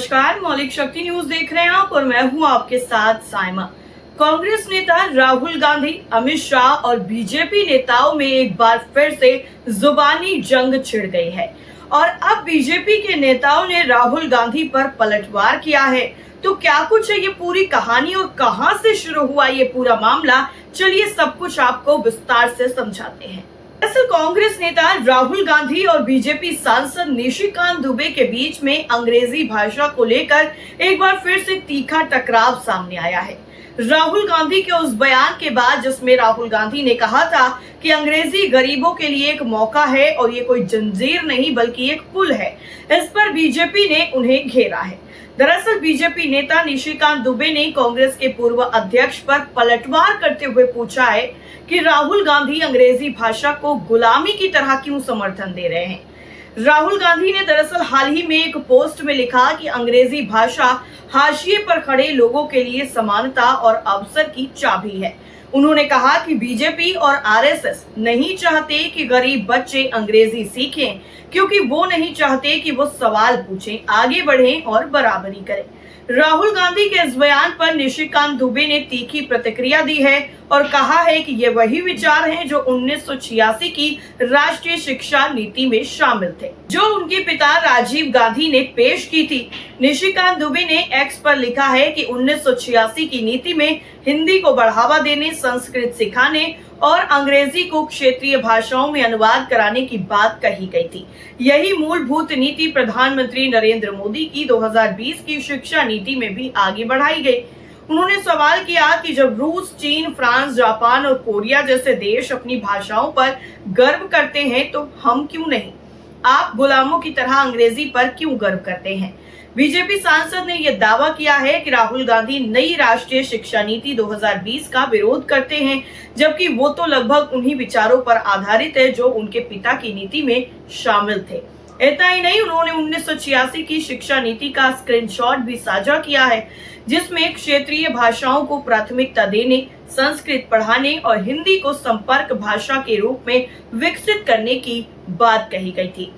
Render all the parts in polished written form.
नमस्कार, मौलिक शक्ति न्यूज देख रहे हैं आप और मैं हूं आपके साथ साइमा। कांग्रेस नेता राहुल गांधी, अमित शाह और बीजेपी नेताओं में एक बार फिर से जुबानी जंग छिड़ गई है और अब बीजेपी के नेताओं ने राहुल गांधी पर पलटवार किया है। तो क्या कुछ है ये पूरी कहानी और कहां से शुरू हुआ ये पूरा मामला, चलिए सब कुछ आपको विस्तार से समझाते हैं। दरअसल कांग्रेस नेता राहुल गांधी और बीजेपी सांसद निशिकांत दुबे के बीच में अंग्रेजी भाषा को लेकर एक बार फिर से तीखा टकराव सामने आया है। राहुल गांधी के उस बयान के बाद जिसमें राहुल गांधी ने कहा था कि अंग्रेजी गरीबों के लिए एक मौका है और ये कोई जंजीर नहीं बल्कि एक पुल है, इस पर बीजेपी ने उन्हें घेरा है। दरअसल बीजेपी नेता निशिकांत दुबे ने कांग्रेस के पूर्व अध्यक्ष पर पलटवार करते हुए पूछा है कि राहुल गांधी अंग्रेजी भाषा को गुलामी की तरह क्यों समर्थन दे रहे हैं। राहुल गांधी ने दरअसल हाल ही में एक पोस्ट में लिखा कि अंग्रेजी भाषा हाशिए पर खड़े लोगों के लिए समानता और अवसर की चाबी है। उन्होंने कहा कि बीजेपी और आरएसएस नहीं चाहते कि गरीब बच्चे अंग्रेजी सीखें, क्योंकि वो नहीं चाहते कि वो सवाल पूछें, आगे बढ़ें और बराबरी करें। राहुल गांधी के इस बयान पर निशिकांत दुबे ने तीखी प्रतिक्रिया दी है और कहा है कि ये वही विचार हैं जो 1986 की राष्ट्रीय शिक्षा नीति में शामिल थे, जो उनके पिता राजीव गांधी ने पेश की थी। निशिकांत दुबे ने एक्स पर लिखा है कि 1986 की नीति में हिंदी को बढ़ावा देने, संस्कृत सिखाने और अंग्रेजी को क्षेत्रीय भाषाओं में अनुवाद कराने की बात कही गई थी। यही मूलभूत नीति प्रधानमंत्री नरेंद्र मोदी की 2020 की शिक्षा नीति में भी आगे बढ़ाई गई। उन्होंने सवाल किया कि जब रूस, चीन, फ्रांस, जापान और कोरिया जैसे देश अपनी भाषाओं पर गर्व करते हैं तो हम क्यों नहीं? आप गुलामों की तरह अंग्रेजी पर क्यों गर्व करते हैं? बीजेपी सांसद ने यह दावा किया है कि राहुल गांधी नई राष्ट्रीय शिक्षा नीति 2020 का विरोध करते हैं, जबकि वो तो लगभग उन्हीं विचारों पर आधारित है जो उनके पिता की नीति में शामिल थे। इतना ही नहीं, उन्होंने 1986 की शिक्षा नीति का स्क्रीनशॉट भी साझा किया है, जिसमें क्षेत्रीय भाषाओं को प्राथमिकता देने, संस्कृत पढ़ाने और हिंदी को संपर्क भाषा के रूप में विकसित करने की बात कही गई थी।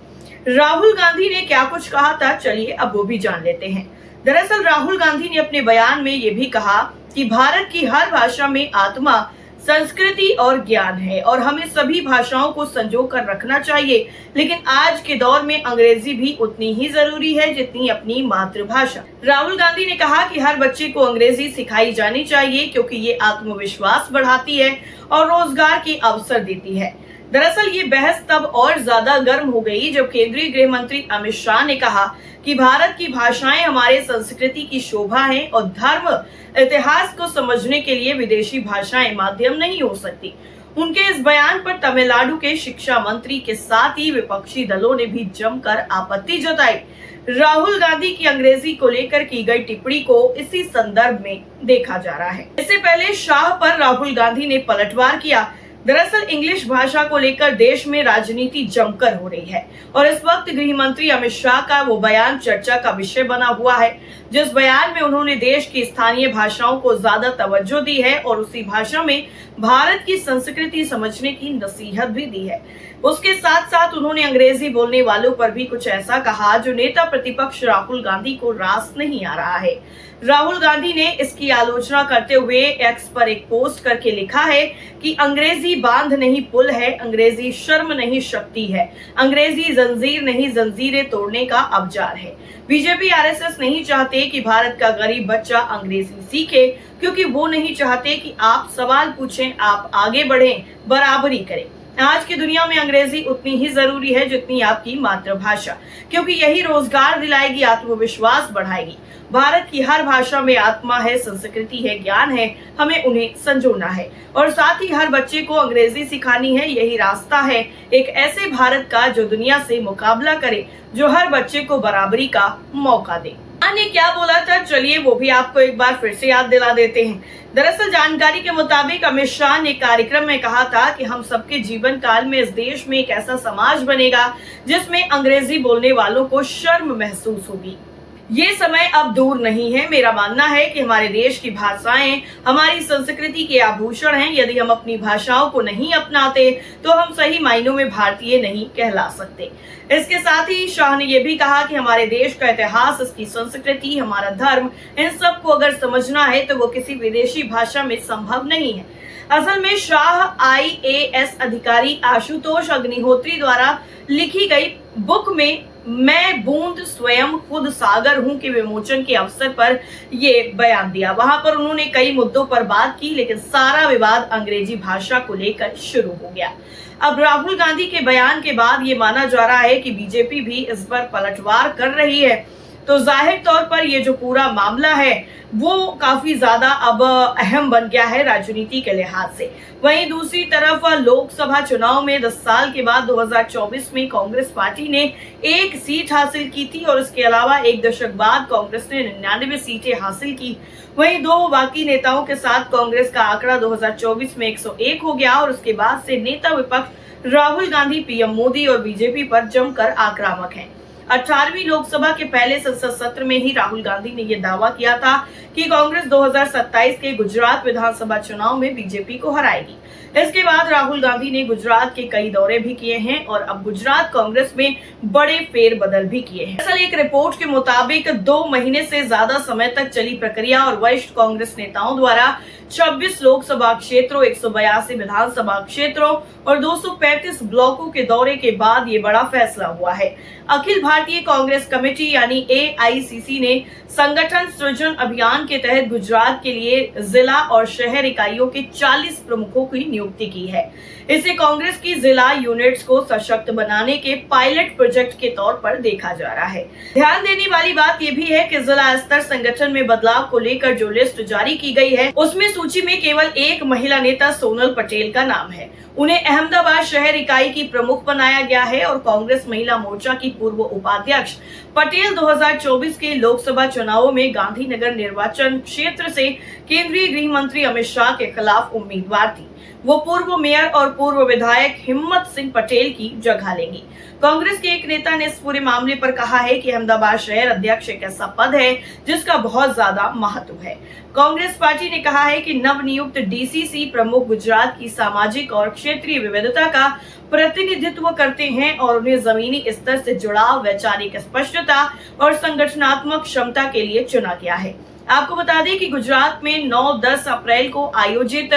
राहुल गांधी ने क्या कुछ कहा था, चलिए अब वो भी जान लेते हैं। दरअसल राहुल गांधी ने अपने बयान में ये भी कहा कि भारत की हर भाषा में आत्मा, संस्कृति और ज्ञान है और हमें सभी भाषाओं को संजो कर रखना चाहिए, लेकिन आज के दौर में अंग्रेजी भी उतनी ही जरूरी है जितनी अपनी मातृभाषा। राहुल गांधी ने कहा कि हर बच्चे को अंग्रेजी सिखाई जानी चाहिए, क्योंकि ये आत्मविश्वास बढ़ाती है और रोजगार के अवसर देती है। दरअसल ये बहस तब और ज्यादा गर्म हो गई जब केंद्रीय गृह मंत्री अमित शाह ने कहा कि भारत की भाषाएं हमारे संस्कृति की शोभा हैं और धर्म, इतिहास को समझने के लिए विदेशी भाषाएं माध्यम नहीं हो सकती। उनके इस बयान पर तमिलनाडु के शिक्षा मंत्री के साथ ही विपक्षी दलों ने भी जमकर आपत्ति जताई। राहुल गांधी की अंग्रेजी को लेकर की गई टिप्पणी को इसी संदर्भ में देखा जा रहा है। इससे पहले शाह पर राहुल गांधी ने पलटवार किया। दरअसल इंग्लिश भाषा को लेकर देश में राजनीति जमकर हो रही है और इस वक्त गृह मंत्री अमित शाह का वो बयान चर्चा का विषय बना हुआ है, जिस बयान में उन्होंने देश की स्थानीय भाषाओं को ज्यादा तवज्जो दी है और उसी भाषा में भारत की संस्कृति समझने की नसीहत भी दी है। उसके साथ साथ उन्होंने अंग्रेजी बोलने वालों पर भी कुछ ऐसा कहा जो नेता प्रतिपक्ष राहुल गांधी को रास नहीं आ रहा है। राहुल गांधी ने इसकी आलोचना करते हुए एक्स पर एक पोस्ट करके लिखा है कि अंग्रेजी बांध नहीं पुल है, अंग्रेजी शर्म नहीं शक्ति है, अंग्रेजी जंजीर नहीं जंजीरें तोड़ने का औजार है। बीजेपी आरएसएस नहीं चाहते कि भारत का गरीब बच्चा अंग्रेजी सीखे, क्योंकि वो नहीं चाहते कि आप सवाल पूछें, आप आगे बढ़ें, बराबरी करें। आज की दुनिया में अंग्रेजी उतनी ही जरूरी है जितनी आपकी मातृभाषा, क्योंकि यही रोजगार दिलाएगी, आत्मविश्वास बढ़ाएगी। भारत की हर भाषा में आत्मा है, संस्कृति है, ज्ञान है, हमें उन्हें संजोना है और साथ ही हर बच्चे को अंग्रेजी सिखानी है। यही रास्ता है एक ऐसे भारत का जो दुनिया से मुकाबला करे, जो हर बच्चे को बराबरी का मौका दे। ने क्या बोला था, चलिए वो भी आपको एक बार फिर से याद दिला देते हैं। दरअसल जानकारी के मुताबिक अमित शाह ने कार्यक्रम में कहा था कि हम सबके जीवन काल में इस देश में एक ऐसा समाज बनेगा जिसमें अंग्रेजी बोलने वालों को शर्म महसूस होगी। ये समय अब दूर नहीं है। मेरा मानना है कि हमारे देश की भाषाएं हमारी संस्कृति के आभूषण हैं। यदि हम अपनी भाषाओं को नहीं अपनाते तो हम सही मायनों में भारतीय नहीं कहला सकते। इसके साथ ही शाह ने यह भी कहा कि हमारे देश का इतिहास, इसकी संस्कृति, हमारा धर्म, इन सब को अगर समझना है तो वो किसी विदेशी भाषा में संभव नहीं है। असल में शाह IAS अधिकारी आशुतोष अग्निहोत्री द्वारा लिखी गई बुक में मैं बूंद स्वयं खुद सागर हूं के विमोचन के अवसर पर ये बयान दिया। वहां पर उन्होंने कई मुद्दों पर बात की, लेकिन सारा विवाद अंग्रेजी भाषा को लेकर शुरू हो गया। अब राहुल गांधी के बयान के बाद ये माना जा रहा है कि बीजेपी भी इस पर पलटवार कर रही है, तो जाहिर तौर पर ये जो पूरा मामला है वो काफी ज्यादा अब अहम बन गया है राजनीति के लिहाज से। वहीं दूसरी तरफ लोकसभा चुनाव में 10 साल के बाद 2024 में कांग्रेस पार्टी ने 1 सीट हासिल की थी और इसके अलावा 1 दशक बाद कांग्रेस ने 99 सीटें हासिल की। वहीं 2 बाकी नेताओं के साथ कांग्रेस का आंकड़ा 2024 में 101 हो गया और उसके बाद से नेता विपक्ष राहुल गांधी, PM मोदी और बीजेपी पर जमकर आक्रामक हैं। 18वीं लोकसभा के पहले संसद सत्र में ही राहुल गांधी ने यह दावा किया था कि कांग्रेस 2027 के गुजरात विधानसभा चुनाव में बीजेपी को हराएगी। इसके बाद राहुल गांधी ने गुजरात के कई दौरे भी किए हैं और अब गुजरात कांग्रेस में बड़े फेरबदल भी किए हैं। दरअसल एक रिपोर्ट के मुताबिक 2 महीने से ज्यादा समय तक चली प्रक्रिया और वरिष्ठ कांग्रेस नेताओं द्वारा 26 लोकसभा क्षेत्रों, 182 विधानसभा क्षेत्रों और 235 ब्लॉकों के दौरे के बाद ये बड़ा फैसला हुआ है। अखिल भारतीय कांग्रेस कमेटी यानी AICC ने संगठन सृजन अभियान के तहत गुजरात के लिए जिला और शहर इकाइयों के 40 प्रमुखों की नियुक्ति की है। इसे कांग्रेस की जिला यूनिट्स को सशक्त बनाने के पायलट प्रोजेक्ट के तौर पर देखा जा रहा है। ध्यान देने वाली बात यह भी है कि जिला स्तर संगठन में बदलाव को लेकर जो लिस्ट जारी की गई है उसमें सूची में केवल एक महिला नेता सोनल पटेल का नाम है। उन्हें अहमदाबाद शहर इकाई की प्रमुख बनाया गया है और कांग्रेस महिला मोर्चा की पूर्व उपाध्यक्ष पटेल 2024 के लोकसभा चुनावों में गांधीनगर निर्वाचन क्षेत्र से केंद्रीय गृह मंत्री अमित शाह के खिलाफ उम्मीदवार थी। वो पूर्व मेयर और पूर्व विधायक हिम्मत सिंह पटेल की जगह लेंगी। कांग्रेस के एक नेता ने इस पूरे मामले पर कहा है कि अहमदाबाद शहर अध्यक्ष एक ऐसा पद है जिसका बहुत ज्यादा महत्व है। कांग्रेस पार्टी ने कहा है कि नवनियुक्त DCC प्रमुख गुजरात की सामाजिक और क्षेत्रीय विविधता का प्रतिनिधित्व करते हैं और उन्हें जमीनी स्तर से जुड़ाव, वैचारिक स्पष्टता और संगठनात्मक क्षमता के लिए चुना गया है। आपको बता दें कि गुजरात में 9-10 अप्रैल को आयोजित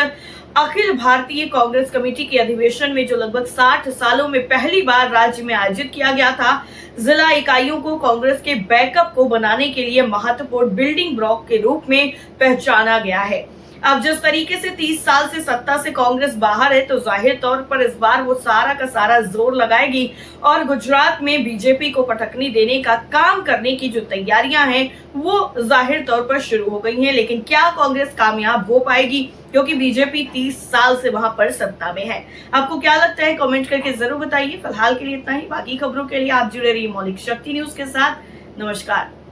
अखिल भारतीय कांग्रेस कमेटी के अधिवेशन में जो लगभग 60 सालों में पहली बार राज्य में आयोजित किया गया था, जिला इकाइयों को कांग्रेस के बैकअप को बनाने के लिए महत्वपूर्ण बिल्डिंग ब्लॉक के रूप में पहचाना गया है। अब जिस तरीके से 30 साल से सत्ता से कांग्रेस बाहर है, तो जाहिर तौर पर इस बार वो सारा का सारा जोर लगाएगी और गुजरात में बीजेपी को पटकनी देने का काम करने की जो तैयारियां हैं वो जाहिर तौर पर शुरू हो गई हैं। लेकिन क्या कांग्रेस कामयाब हो पाएगी, क्योंकि बीजेपी 30 साल से वहां पर सत्ता में है। आपको क्या लगता है, कमेंट करके जरूर बताइए। फिलहाल के लिए इतना ही। बाकी खबरों के लिए आप जुड़े रहिए मौलिक शक्ति न्यूज के साथ। नमस्कार।